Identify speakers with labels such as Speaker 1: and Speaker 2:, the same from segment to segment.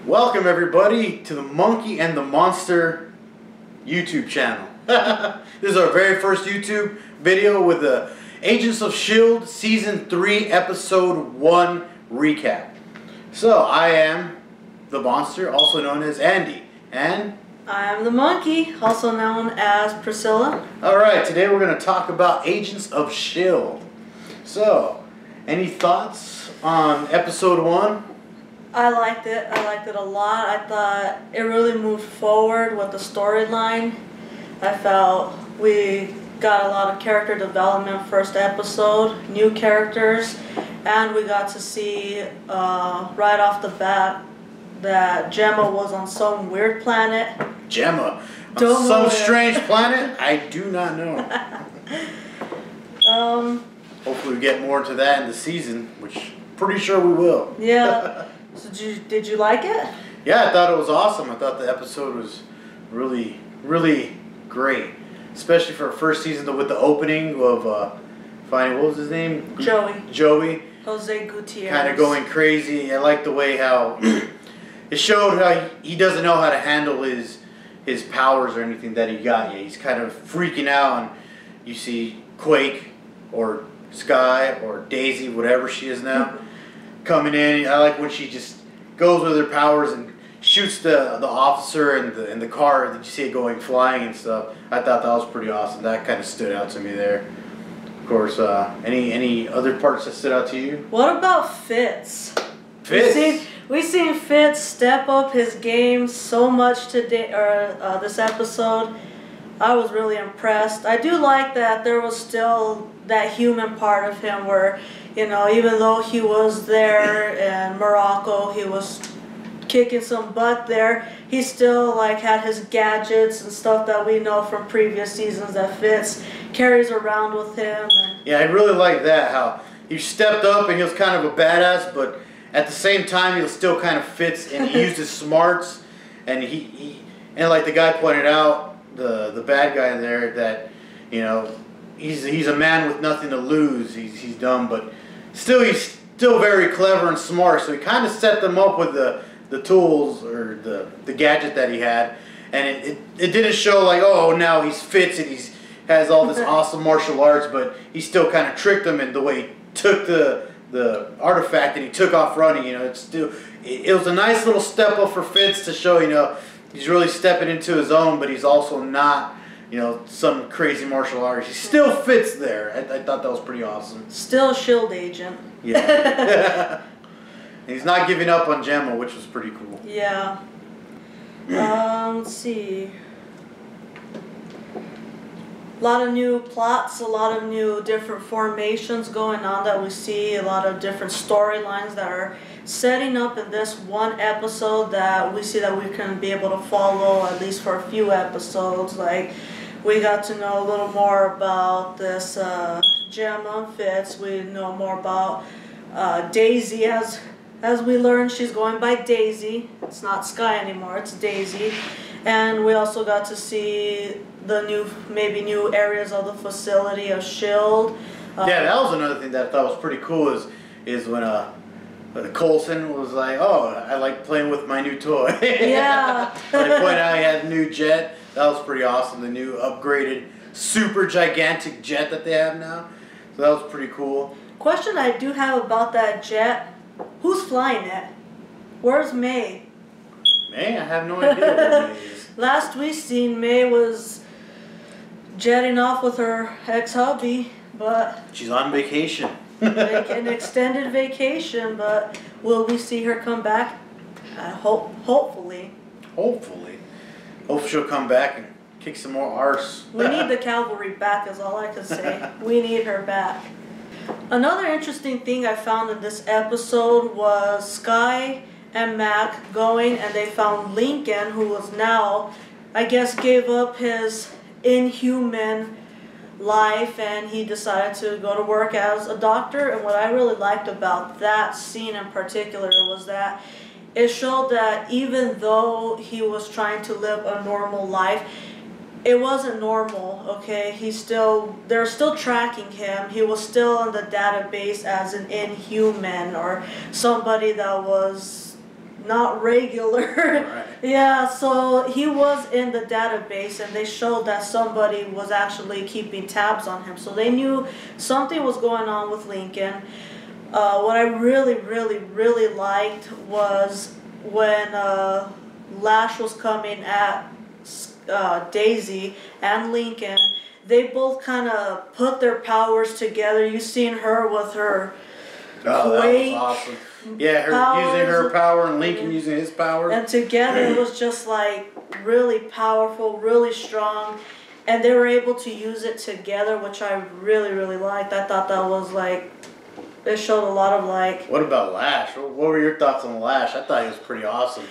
Speaker 1: Welcome everybody to the Monkey and the Monster YouTube channel. This is our very first YouTube video with the Agents of S.H.I.E.L.D. Season 3 Episode 1 recap. So, I am the Monster, also known as Andy, and
Speaker 2: I am the Monkey, also known as Priscilla.
Speaker 1: Alright, today we're going to talk about Agents of S.H.I.E.L.D. So, any thoughts on Episode 1?
Speaker 2: I liked it. I liked it a lot. I thought it really moved forward with the storyline. I felt we got a lot of character development first episode, new characters, and we got to see right off the bat that Gemma was on some weird planet.
Speaker 1: Gemma? On some strange planet? I do not know. Hopefully we get more into that in the season, which pretty sure we will.
Speaker 2: Yeah. So did you like it?
Speaker 1: Yeah, I thought it was awesome. I thought the episode was really great. Especially for a first season with the opening of finding, what was his name? Joey.
Speaker 2: Jose Gutierrez.
Speaker 1: Kind of going crazy. I like the way how it showed how he doesn't know how to handle his powers or anything that he got yet. He's kind of freaking out, and you see Quake or Sky or Daisy, whatever she is now, coming in. I like when she just goes with her powers and shoots the officer in the car. Did you see it going flying and stuff? I thought that was pretty awesome. That kind of stood out to me there. Of course, any other parts that stood out to you?
Speaker 2: What about Fitz?
Speaker 1: Fitz?
Speaker 2: We've seen Fitz step up his game so much today, or this episode. I was really impressed. I do like that there was still that human part of him where, you know, even though he was there in Morocco, he was kicking some butt there, he still like had his gadgets and stuff that we know from previous seasons that Fitz carries around with him.
Speaker 1: Yeah, I really like that, how he stepped up and he was kind of a badass, but at the same time he still kind of fits and he used his smarts, and and like the guy pointed out, the bad guy there, that, you know, he's a man with nothing to lose. He's dumb, but still he's still very clever and smart. So he kind of set them up with the tools or the gadget that he had, and it didn't show like, oh, now he's Fitz and has all this awesome martial arts, but he still kind of tricked them in the way he took the artifact and he took off running. You know, it was a nice little step up for Fitz to show, you know, he's really stepping into his own, but he's also not, you know, some crazy martial artist. He still fits there. I thought that was pretty awesome.
Speaker 2: Still a S.H.I.E.L.D. agent.
Speaker 1: Yeah. He's not giving up on Gemma, which was pretty cool.
Speaker 2: Yeah. Let's see. A lot of new plots, a lot of new different formations going on that we see, a lot of different storylines that are setting up in this one episode that we see that we can be able to follow at least for a few episodes. Like, we got to know a little more about this Gemma Fitz. We know more about Daisy, as we learned she's going by Daisy. It's not Sky anymore, it's Daisy. And we also got to see the maybe new areas of the facility of S.H.I.E.L.D.
Speaker 1: Yeah, that was another thing that I thought was pretty cool is when Coulson was like, oh, I like playing with my new toy.
Speaker 2: Yeah.
Speaker 1: When they pointed out he had a new jet, that was pretty awesome. The new upgraded super gigantic jet that they have now. So that was pretty cool.
Speaker 2: Question I do have about that jet, who's flying it? Where's May?
Speaker 1: May? I have no idea where May is.
Speaker 2: Last we seen, May was jetting off with her ex-hubby, but
Speaker 1: she's on vacation.
Speaker 2: like an extended vacation, but will we see her come back? Hopefully.
Speaker 1: Hopefully. Hope she'll come back and kick some more arse.
Speaker 2: We need the cavalry back is all I can say. We need her back. Another interesting thing I found in this episode was Sky and Mac going, and they found Lincoln, who was now, I guess, gave up his inhuman life and he decided to go to work as a doctor. And what I really liked about that scene in particular was that it showed that even though he was trying to live a normal life, it wasn't normal, okay? They're still tracking him. He was still in the database as an inhuman or somebody that was not regular.
Speaker 1: Right.
Speaker 2: Yeah, so he was in the database and they showed that somebody was actually keeping tabs on him. So they knew something was going on with Lincoln. What I really liked was when Lash was coming at Daisy and Lincoln, they both kind of put their powers together. You seen her with her
Speaker 1: Quake, that was awesome. Yeah, her using her power and Lincoln using his power.
Speaker 2: And together it was just like really powerful, really strong. And they were able to use it together, which I really liked. I thought that was like, it showed a lot of like...
Speaker 1: What about Lash? What were your thoughts on Lash? I thought he was pretty awesome.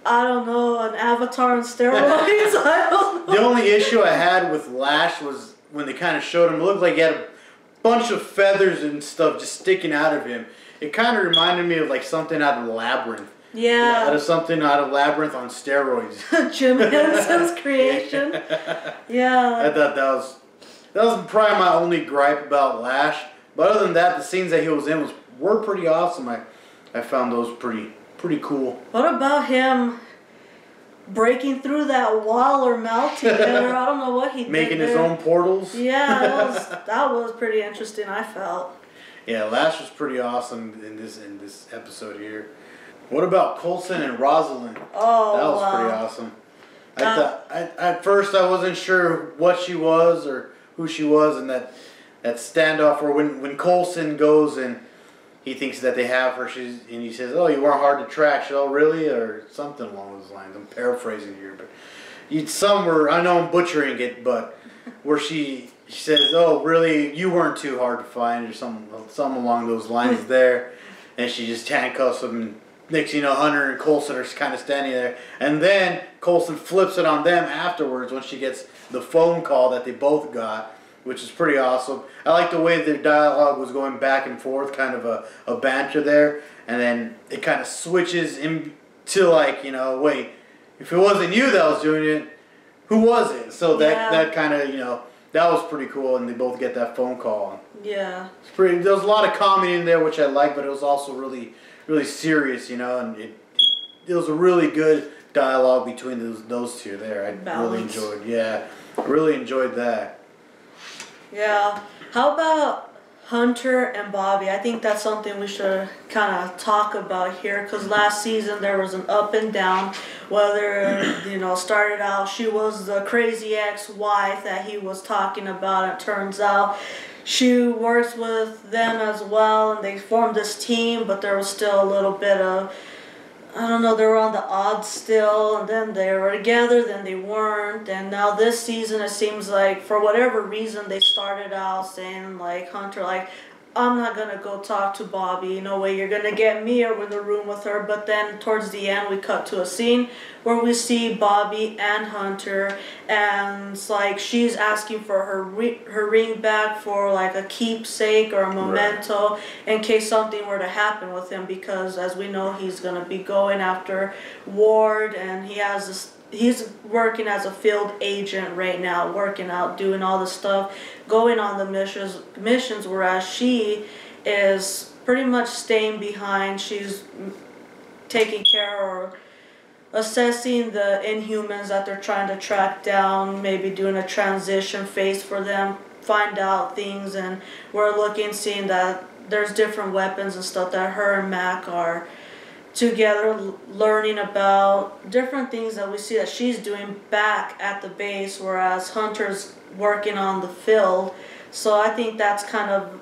Speaker 2: I don't know, an avatar on steroids? I don't know.
Speaker 1: The only issue I had with Lash was when they kind of showed him, it looked like he had a bunch of feathers and stuff just sticking out of him. It kind of reminded me of like something out of Labyrinth.
Speaker 2: Yeah.
Speaker 1: Out of something out of Labyrinth on steroids.
Speaker 2: Jim Henson's creation. Yeah.
Speaker 1: I thought that was probably my only gripe about Lash. But other than that, the scenes that he was in were pretty awesome. I found those pretty cool.
Speaker 2: What about him breaking through that wall or melting it, or I don't know what he did
Speaker 1: Making
Speaker 2: there.
Speaker 1: his own portals?
Speaker 2: Yeah, that was pretty interesting, I felt.
Speaker 1: Yeah, Lash was pretty awesome in this episode here. What about Coulson and Rosalind?
Speaker 2: Oh,
Speaker 1: that was pretty awesome. I thought at first I wasn't sure what she was or who she was, and that standoff where when Coulson goes and he thinks that they have her, and he says, "Oh, you weren't hard to track." She, "Oh, really?" or something along those lines. I'm paraphrasing here, but I know I'm butchering it, but where she says, "Oh, really? You weren't too hard to find," or something along those lines there, and she just handcuffs him. And next thing you know, Hunter and Coulson are kind of standing there, and then Coulson flips it on them afterwards when she gets the phone call that they both got, which is pretty awesome. I like the way their dialogue was going back and forth, kind of a banter there, and then it kind of switches into like, wait, if it wasn't you that was doing it, who was it? So that kind of, that was pretty cool, and they both get that phone call.
Speaker 2: Yeah.
Speaker 1: There was a lot of comedy in there, which I liked, but it was also really serious, and it was a really good dialogue between those two there. I really enjoyed that.
Speaker 2: Yeah. How about Hunter and Bobby? I think that's something we should kind of talk about here, because last season there was an up and down. Whether, started out she was the crazy ex-wife that he was talking about. It turns out she works with them as well, and they formed this team, but there was still a little bit of, I don't know, they were on the odds still, and then they were together, then they weren't, and now this season it seems like for whatever reason they started out saying like Hunter, like, I'm not gonna go talk to Bobby, no way you're gonna get me over the room with her. But then towards the end we cut to a scene where we see Bobby and Hunter, and it's like she's asking for her ring back for like a keepsake or a memento, right, in case something were to happen with him, because as we know he's gonna be going after Ward, and he's working as a field agent right now, working out, doing all this stuff, going on the missions, whereas she is pretty much staying behind. She's taking care or assessing the Inhumans that they're trying to track down, maybe doing a transition phase for them, find out things, and we're seeing that there's different weapons and stuff that her and Mac are together learning about, different things that we see that she's doing back at the base, whereas Hunter's working on the field. So I think that's kind of,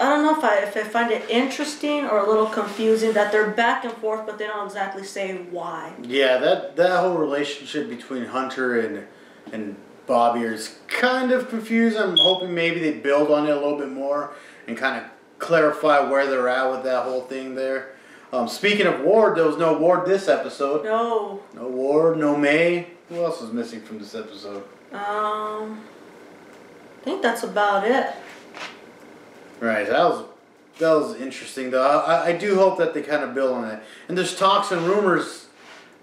Speaker 2: I don't know if I find it interesting or a little confusing that they're back and forth, but they don't exactly say why.
Speaker 1: Yeah, that whole relationship between Hunter and Bobby is kind of confusing. I'm hoping maybe they build on it a little bit more and kind of clarify where they're at with that whole thing there. Speaking of Ward, there was no Ward this episode.
Speaker 2: No.
Speaker 1: No Ward, no May. Who else was missing from this episode?
Speaker 2: I think that's about it.
Speaker 1: Right, that was interesting though. I do hope that they kind of build on that. And there's talks and rumors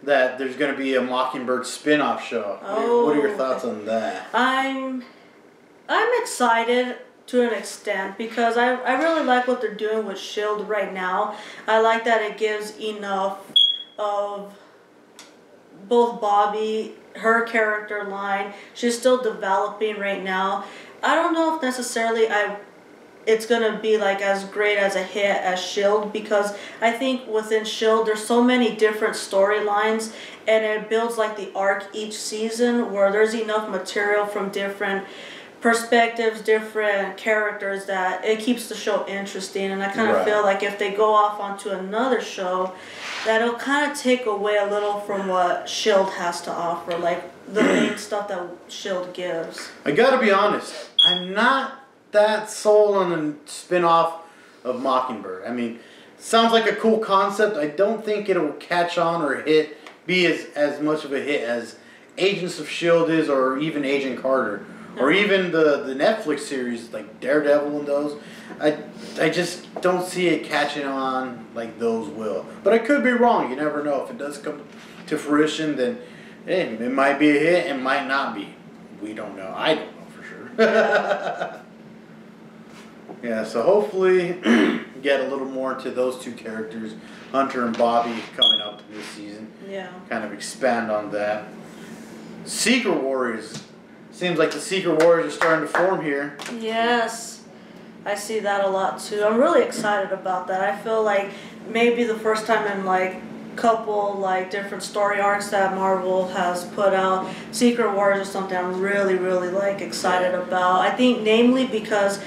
Speaker 1: that there's going to be a Mockingbird spin-off show.
Speaker 2: Oh,
Speaker 1: what are your thoughts on that?
Speaker 2: I'm excited. to an extent, because I really like what they're doing with S.H.I.E.L.D. right now. I like that it gives enough of both Bobby, her character line. She's still developing right now. I don't know if necessarily it's gonna be like as great as a hit as S.H.I.E.L.D. because I think within S.H.I.E.L.D. there's so many different storylines, and it builds like the arc each season where there's enough material from different perspectives, different characters, that it keeps the show interesting. And I kind of feel like if they go off onto another show, that'll kind of take away a little from what S.H.I.E.L.D. has to offer, like the main stuff that S.H.I.E.L.D. gives.
Speaker 1: I gotta be honest, I'm not that sold on a spin-off of Mockingbird. I mean, sounds like a cool concept. I don't think it'll catch on or be as much of a hit as Agents of S.H.I.E.L.D. is, or even Agent Carter, or even the Netflix series like Daredevil and those. I just don't see it catching on like those will. But I could be wrong. You never know. If it does come to fruition, then hey, it might be a hit and might not be. We don't know. I don't know for sure. Yeah, so hopefully get a little more into those two characters, Hunter and Bobby, coming up this season.
Speaker 2: Yeah.
Speaker 1: Kind of expand on that. Secret Warriors. Seems like the Secret Warriors are starting to form here.
Speaker 2: Yes. I see that a lot too. I'm really excited about that. I feel like maybe the first time in like couple like different story arcs that Marvel has put out, Secret Warriors is something I'm really like excited about. I think namely because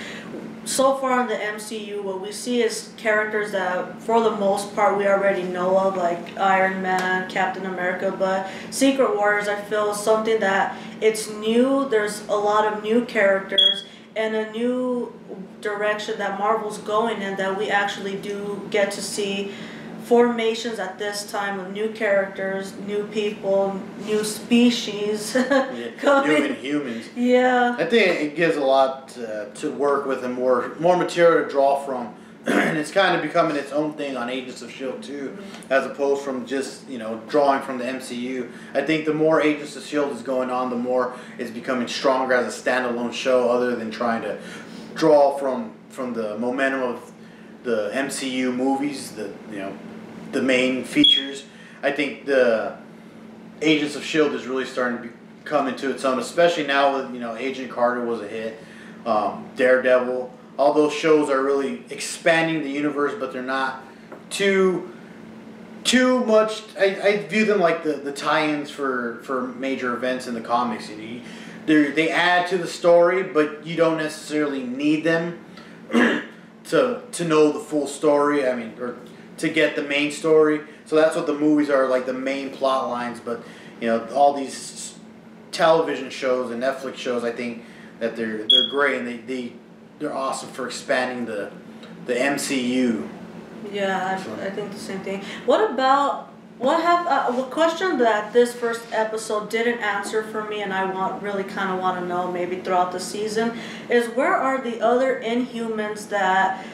Speaker 2: so far in the MCU, what we see is characters that, for the most part, we already know of, like Iron Man, Captain America, but Secret Warriors, I feel, is something that it's new. There's a lot of new characters and a new direction that Marvel's going in, that we actually do get to see formations at this time of new characters, new people, new species coming.
Speaker 1: New humans.
Speaker 2: Yeah.
Speaker 1: I think it gives a lot to work with and more material to draw from. And it's kind of becoming its own thing on Agents of S.H.I.E.L.D. too, as opposed from just, drawing from the MCU. I think the more Agents of S.H.I.E.L.D. is going on, the more it's becoming stronger as a standalone show, other than trying to draw from the momentum of the MCU movies, the main features. I think the Agents of S.H.I.E.L.D. is really starting to come into its own, especially now with, Agent Carter was a hit, Daredevil. All those shows are really expanding the universe, but they're not too much. I view them like the tie-ins for major events in the comics. They add to the story, but you don't necessarily need them to know the full story. I mean, or to get the main story. So that's what the movies are, like the main plot lines. But all these television shows and Netflix shows, I think that they're great, and they're awesome for expanding the MCU.
Speaker 2: Yeah, I think the same thing. What about a question that this first episode didn't answer for me, and I really kind of want to know maybe throughout the season, is where are the other Inhumans that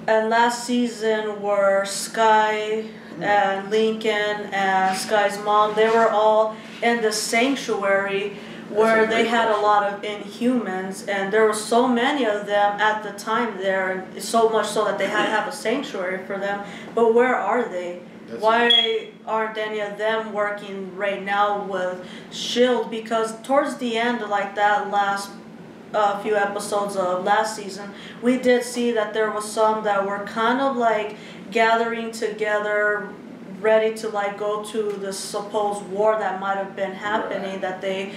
Speaker 2: last season were Sky and Lincoln and Sky's mom? They were all in the sanctuary where they had a lot of Inhumans, and there were so many of them at the time there, and so much so that they had to have a sanctuary for them. But where are they? Why aren't any of them working right now with S.H.I.E.L.D.? Because towards the end, like that last few episodes of last season, we did see that there was some that were kind of like gathering together, ready to like go to the supposed war that might have been happening, that they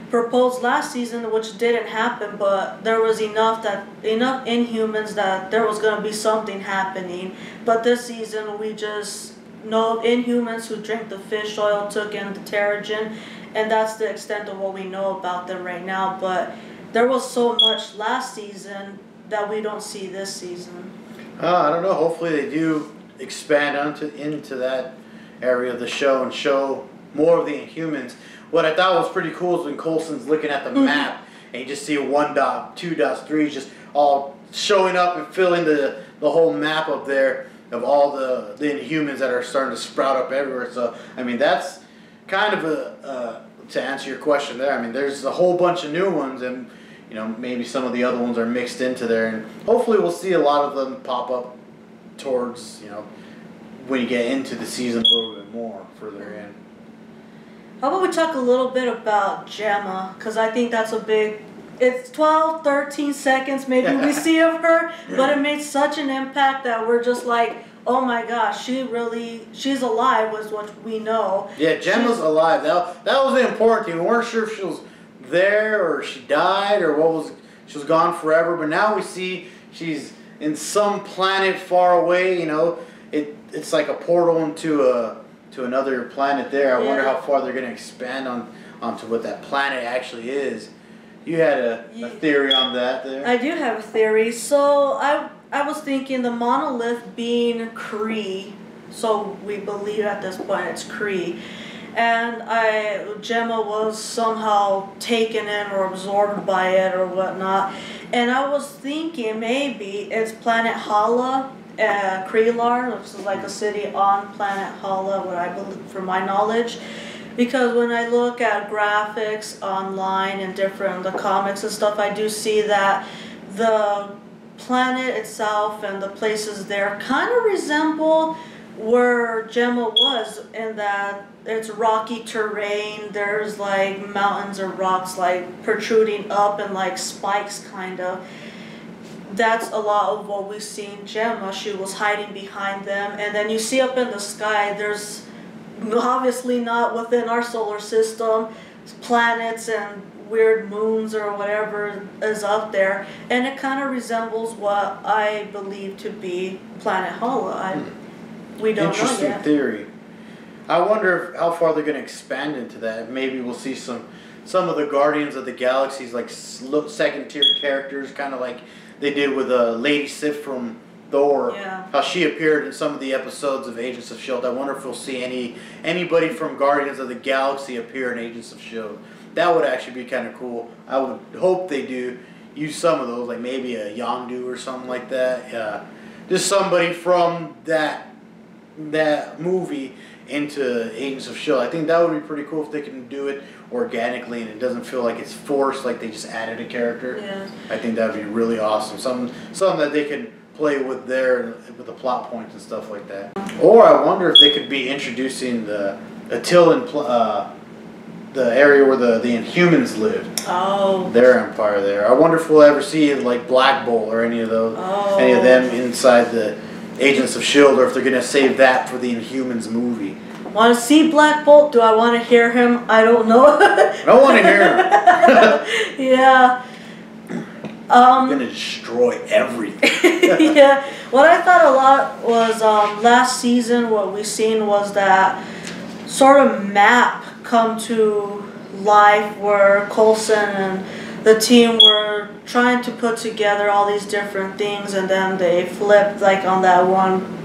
Speaker 2: proposed last season, which didn't happen, but there was enough Inhumans that there was going to be something happening. But this season we just know Inhumans who drink the fish oil, took in the Terrigen, and that's the extent of what we know about them right now. But there was so much last season that we don't see this season.
Speaker 1: I don't know. Hopefully they do expand into that area of the show and show more of the Inhumans. What I thought was pretty cool is when Coulson's looking at the map and you just see 1 dot, 2 dots, 3 just all showing up and filling the whole map up there of all the Inhumans that are starting to sprout up everywhere. So, I mean, that's kind of to answer your question there. I mean, there's a whole bunch of new ones, and you know, maybe some of the other ones are mixed into there, and hopefully we'll see a lot of them pop up towards, you know, when you get into the season a little bit more further in.
Speaker 2: How about we talk a little bit about Gemma? Because I think that's a big... It's 12, 13 seconds maybe we see of her, but it made such an impact that we're just like, oh my gosh, she's alive was what we know.
Speaker 1: Yeah, Gemma's alive. That was the important thing. We weren't sure if she was there or she died or she was gone forever, but now we see she's in some planet far away, you know. It's like a portal into another planet there. I wonder how far they're going to expand onto what that planet actually is. You had a theory on that there?
Speaker 2: I do have a theory. So I was thinking the monolith being Kree, so we believe at this point it's Kree, and Gemma was somehow taken in or absorbed by it or whatnot, and I was thinking maybe it's planet Hala, Kreelar, which is like a city on planet Hala, what I believe, from my knowledge. Because when I look at graphics online and the comics and stuff, I do see that the planet itself and the places there kind of resemble where Gemma was, in that it's rocky terrain, there's like mountains or rocks like protruding up and like spikes kind of. That's a lot of what we see in Gemma. She was hiding behind them, and then you see up in the sky, there's obviously not within our solar system, planets and weird moons or whatever is up there, and it kind of resembles what I believe to be planet Hala. We don't know yet.
Speaker 1: Interesting theory. I wonder how far they're going to expand into that. Maybe we'll see some of the Guardians of the Galaxies, like second tier characters, kind of like they did with Lady Sif from Thor, how she appeared in some of the episodes of Agents of S.H.I.E.L.D. I wonder if we'll see anybody from Guardians of the Galaxy appear in Agents of S.H.I.E.L.D. That would actually be kind of cool. I would hope they do use some of those, like maybe a Yondu or something like that. Just somebody from that movie into Agents of S.H.I.E.L.D. I think that would be pretty cool if they can do it organically and it doesn't feel like it's forced, like they just added a character.
Speaker 2: Yeah.
Speaker 1: I think that would be really awesome. Something that they can play with there, with the plot points and stuff like that. Or I wonder if they could be introducing the Attilan, the area where the Inhumans lived.
Speaker 2: Oh.
Speaker 1: Their empire there. I wonder if we'll ever see like Black Bolt or any of them inside the Agents of S.H.I.E.L.D. or if they're gonna save that for the Inhumans movie.
Speaker 2: Want to see Black Bolt? Do I want to hear him? I don't know.
Speaker 1: I don't want to hear him.
Speaker 2: Yeah.
Speaker 1: I'm gonna destroy everything.
Speaker 2: Yeah. What I thought a lot was last season. What we seen was that sort of map come to life where Coulson and the team were trying to put together all these different things, and then they flipped like on that one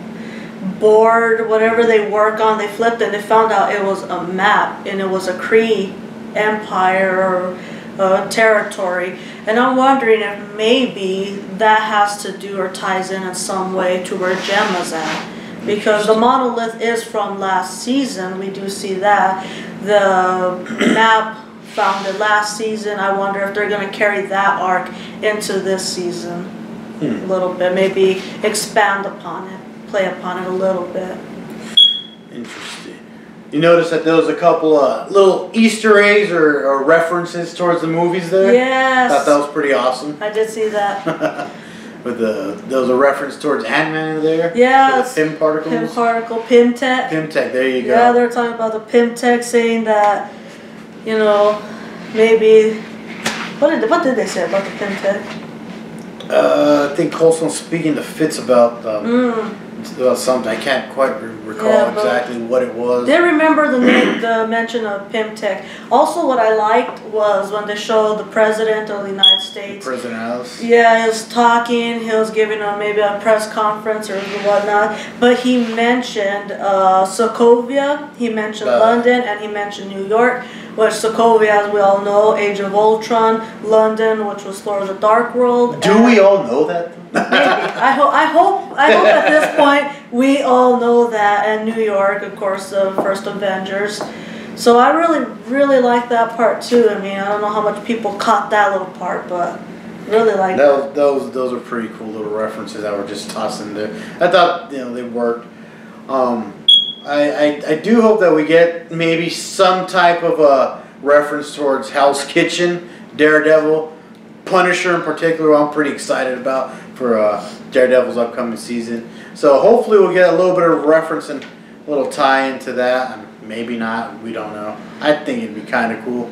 Speaker 2: board, whatever they work on, they flipped and they found out it was a map and it was a Kree empire or territory. And I'm wondering if maybe that has to do or ties in some way to where Gemma's at. Because the monolith is from last season, we do see that. The map founded last season. I wonder if they're going to carry that arc into this season a little bit. Maybe expand upon it, play upon it a little bit.
Speaker 1: Interesting. You notice that there was a couple little Easter eggs or references towards the movies there?
Speaker 2: Yes.
Speaker 1: I thought that was pretty awesome.
Speaker 2: I did see that.
Speaker 1: There was a reference towards Ant-Man in there.
Speaker 2: Yeah.
Speaker 1: The Pym particles.
Speaker 2: Pym particle, Pymtech.
Speaker 1: Pymtech, there you go.
Speaker 2: Yeah, they're talking about the Pymtech, saying that, you know, maybe. What did they say about the Pymtech?
Speaker 1: I think Coulson's speaking to Fitz about something. I can't quite recall exactly what it was.
Speaker 2: They remember the mention of Pymtech. Also, what I liked was when they showed the President of the United States.
Speaker 1: The President House.
Speaker 2: Yeah, he was talking. He was giving maybe a press conference or whatnot. But he mentioned Sokovia. He mentioned London, and he mentioned New York. Which Sokovia, as we all know, Age of Ultron, London, which was Thor: The Dark World.
Speaker 1: Do we all know that?
Speaker 2: Maybe. I hope at this point we all know that. And New York, of course, the first Avengers. So I really like that part too. I mean, I don't know how much people caught that little part, but really like that.
Speaker 1: Those are pretty cool little references that were just tossed in there. I thought they worked. I do hope that we get maybe some type of a reference towards Hell's Kitchen, Daredevil, Punisher in particular. I'm pretty excited about for Daredevil's upcoming season. So hopefully we'll get a little bit of reference and a little tie into that. Maybe not. We don't know. I think it'd be kind of cool,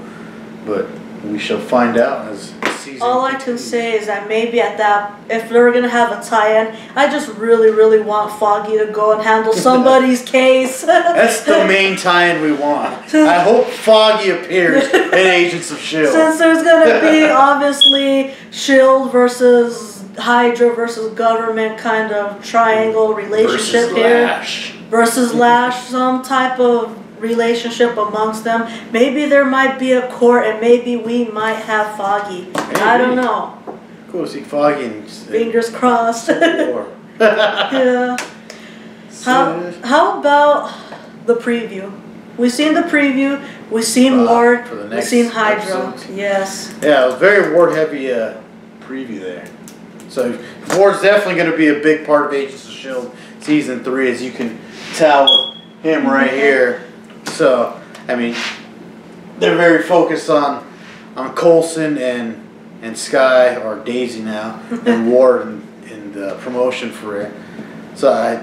Speaker 1: but we shall find out as the season
Speaker 2: All I can say is that maybe at that, if they're going to have a tie-in, I just really want Foggy to go and handle somebody's case.
Speaker 1: That's the main tie-in we want. I hope Foggy appears in Agents of S.H.I.E.L.D.
Speaker 2: Since there's going to be obviously S.H.I.E.L.D. versus Hydra versus government kind of triangle relationship versus Lash, some type of relationship amongst them. Maybe there might be a court, and maybe we might have Foggy. Maybe. I don't know.
Speaker 1: Cool to see Foggy. And
Speaker 2: fingers crossed. Yeah. How about the preview? We've seen the preview. We've seen Ward. We've seen Hydra.
Speaker 1: Episode.
Speaker 2: Yes.
Speaker 1: Yeah, it was very Ward heavy preview there. So Ward's definitely going to be a big part of Agents of S.H.I.E.L.D. Season 3, as you can tell with him right here. So, I mean, they're very focused on Coulson and Skye, or Daisy now, and Ward in the promotion for it. So I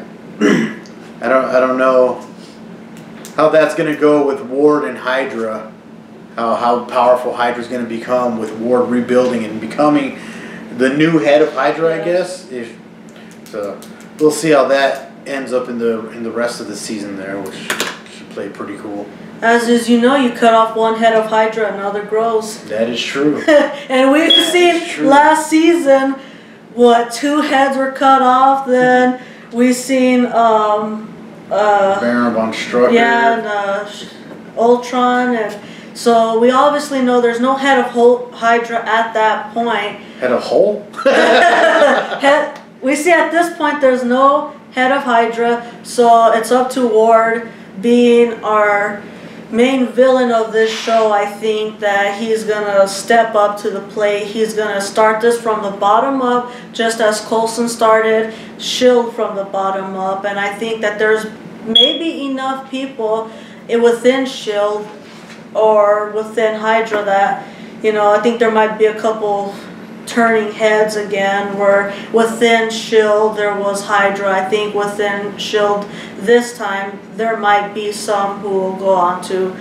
Speaker 1: don't know how that's going to go with Ward and Hydra. How powerful Hydra's going to become with Ward rebuilding and becoming the new head of Hydra, I guess. So we'll see how that ends up in the rest of the season there, which should play pretty cool.
Speaker 2: As you know, you cut off one head of Hydra, another grows.
Speaker 1: That is true.
Speaker 2: And we've seen last season, what, 2 heads were cut off. Then we've seen
Speaker 1: Baron von Strucker.
Speaker 2: Yeah, and Ultron, and so we obviously know there's no head of Hydra at that point.
Speaker 1: Head of Hole?
Speaker 2: We see at this point there's no head of Hydra, so it's up to Ward, being our main villain of this show. I think that he's gonna step up to the plate. He's gonna start this from the bottom up, just as Coulson started S.H.I.E.L.D. from the bottom up. And I think that there's maybe enough people within S.H.I.E.L.D. or within Hydra that, I think there might be a couple turning heads again, where within S.H.I.E.L.D. there was Hydra. I think within S.H.I.E.L.D. this time there might be some who will go on to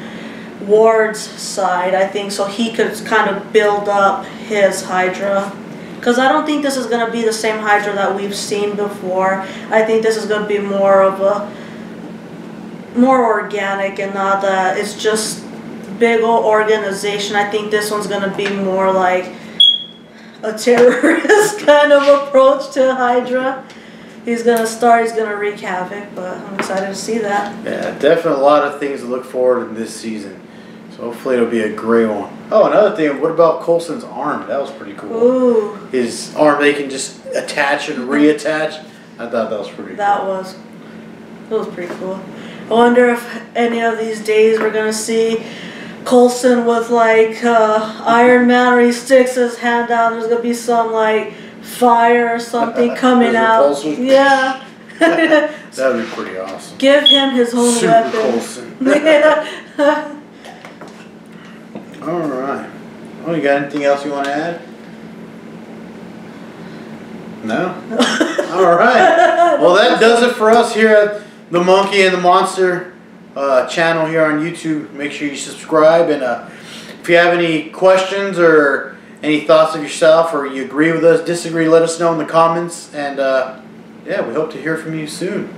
Speaker 2: Ward's side, I think, so he could kind of build up his Hydra. Because I don't think this is going to be the same Hydra that we've seen before. I think this is going to be more organic, and not that it's just big old organization. I think this one's going to be more like a terrorist kind of approach to Hydra. He's going to wreak havoc, but I'm excited to see that.
Speaker 1: Yeah, definitely a lot of things to look forward to in this season. So hopefully it'll be a great one. Oh, another thing, what about Coulson's arm? That was pretty cool.
Speaker 2: Ooh.
Speaker 1: His arm, they can just attach and reattach. I thought that was pretty cool.
Speaker 2: It was pretty cool. I wonder if any of these days we're going to see Coulson with like Iron Man, or he sticks his hand out, there's going to be some like fire or something coming out. Yeah.
Speaker 1: That would be pretty awesome.
Speaker 2: Give him his own weapon.
Speaker 1: Coulson.
Speaker 2: Yeah.
Speaker 1: Alright. Oh, you got anything else you want to add? No? Alright. Well, that does it for us here at the Monkey and the Monster channel here on YouTube. Make sure you subscribe, and if you have any questions or any thoughts of yourself, or you agree with us, disagree, let us know in the comments, and yeah, we hope to hear from you soon.